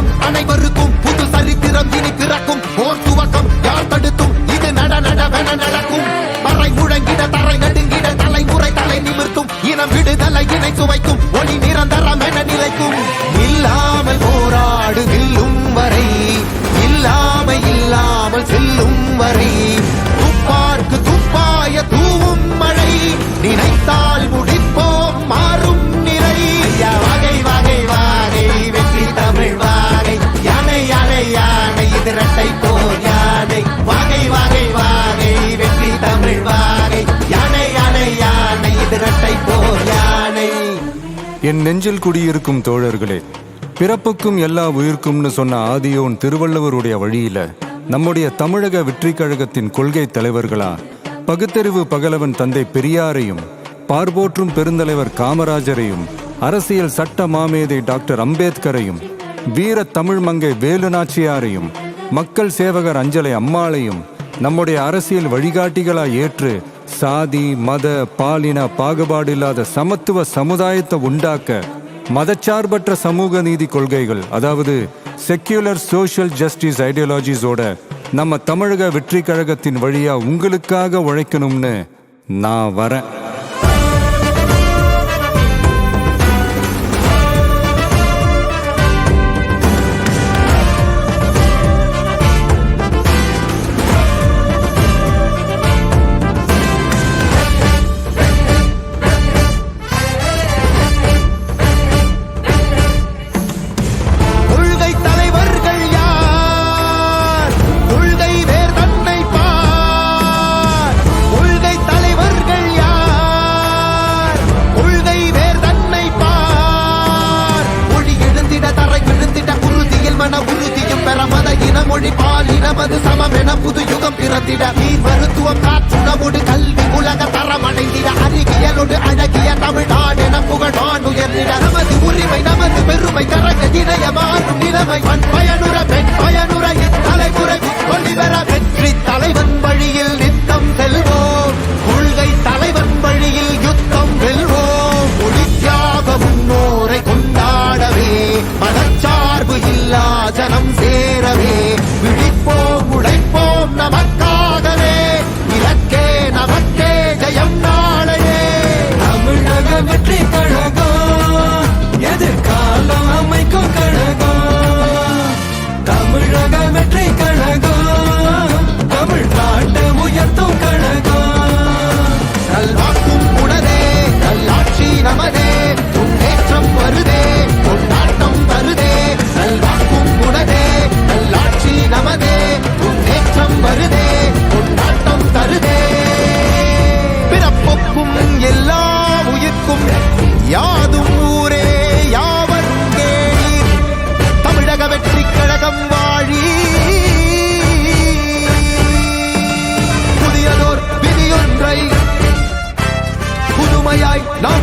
வணக்கம் அனைவருக்கும் புது சரித்திரம் இனி பிறக்கும் போர் துவக்கம் யார் தடுத்தும் இது நடவென நடக்கும் மறை முழங்கிட தரை நடுங்கிட தலைமுறை தலை நிமிர்த்தும் இனம் விடுதலை இணை சுவைக்கும் ஒளி நிரந்தரம் என நிலைக்கும் இல்லாமல் போராடு நில்லும் வரை இல்லாமல் செல்லும் வரை துப்பார்க்கு துப்பாய தூவும் மழை நினைத்தால் முடிப்போம் மாறும் நிலை வகை வகை வாகை வெற்றி தமிழ் வாகை யானை யானை யானை இது இரட்டை போர் யானை வகை வகை வாகை வெற்றி தமிழ் வாகை யானை யானை யானை இது இரட்டை போர் யானை. என் நெஞ்சில் குடியிருக்கும் தோழர்களே, பிறப்புக்கும் எல்லா உயிர்க்கும்னு சொன்ன ஆதியோன் திருவள்ளுவருடைய வழியில நம்முடைய தமிழக வெற்றி கழகத்தின் கொள்கை தலைவர்களா பகுத்தறிவு பகலவன் தந்தை பெரியாரையும் பார்போற்றும் பெருந்தலைவர் காமராஜரையும் அரசியல் சட்ட மாமேதை டாக்டர் அம்பேத்கரையும் வீர தமிழ் மங்கை வேலு நாச்சியாரையும் மக்கள் சேவகர் அஞ்சலை அம்மாளையும் நம்முடைய அரசியல் வழிகாட்டிகளா ஏற்று சாதி மத பாலின பாகுபாடு இல்லாத சமத்துவ சமுதாயத்தை உண்டாக்க மதச்சார்பற்ற சமூக நீதி கொள்கைகள், அதாவது செக்யூலர் சோஷியல் ஜஸ்டிஸ் ஐடியாலஜிஸோட நம்ம தமிழக வெற்றி கழகத்தின் வழியா உங்களுக்காக உழைக்கணும்னு நான் வரேன். மொழி பாலினமது சமமென புது யுகம் பிறந்திட நீர் மருத்துவம் காற்றுணவோடு கல்வி உலக தரம் அடைந்திட அறிவியலோடு அழகிய தமிழ்நாடு என புகழான் உயர்ந்திட நமது உரிமை நமது பெருமை கரக இணைய மாறும் நிலைமை பயனுற பெண் பயனுற தலைமுறை ஒளிவர வெற்றி தலைவன் வழியில் நித்தம் செல்வோம் கொள்கை தலைவன் வழியில் யுத்தம் வெல்வோம் ஒளித்தியாக முன்னோரை கொண்டாடவே மதச்சார்பு இல்லா ஜனம் சேரவே விழிப்போம் உழைப்போம் நமக்காகவே இலக்கே நமக்கே ஜெயம் நாளையே. தமிழக வெற்றி கழகம் எதிர்காலம் அமைக்கும் கழகம். தமிழக வெற்றி கழகம் தமிழ்நாட்டை உயர்த்தும் கழகம். நல்வாக்கும் உடனே நல்லாட்சி நமதே முன்னேற்றம் வருதே கொண்டாட்டம் வருதே. நல்வாக்கும் உடனே நல்லாட்சி நமதே முன்னேற்றம் வருதே கொண்டாட்டம் தருதே. பிறப்புக்கும் எல்லா உயிர்க்கும் யாதும் ஊரே யாவரும் கேளீர் தமிழக வெற்றி கழகம் வாழி. புதியதோர் விதியொன்றை புதுமையாய் நாம்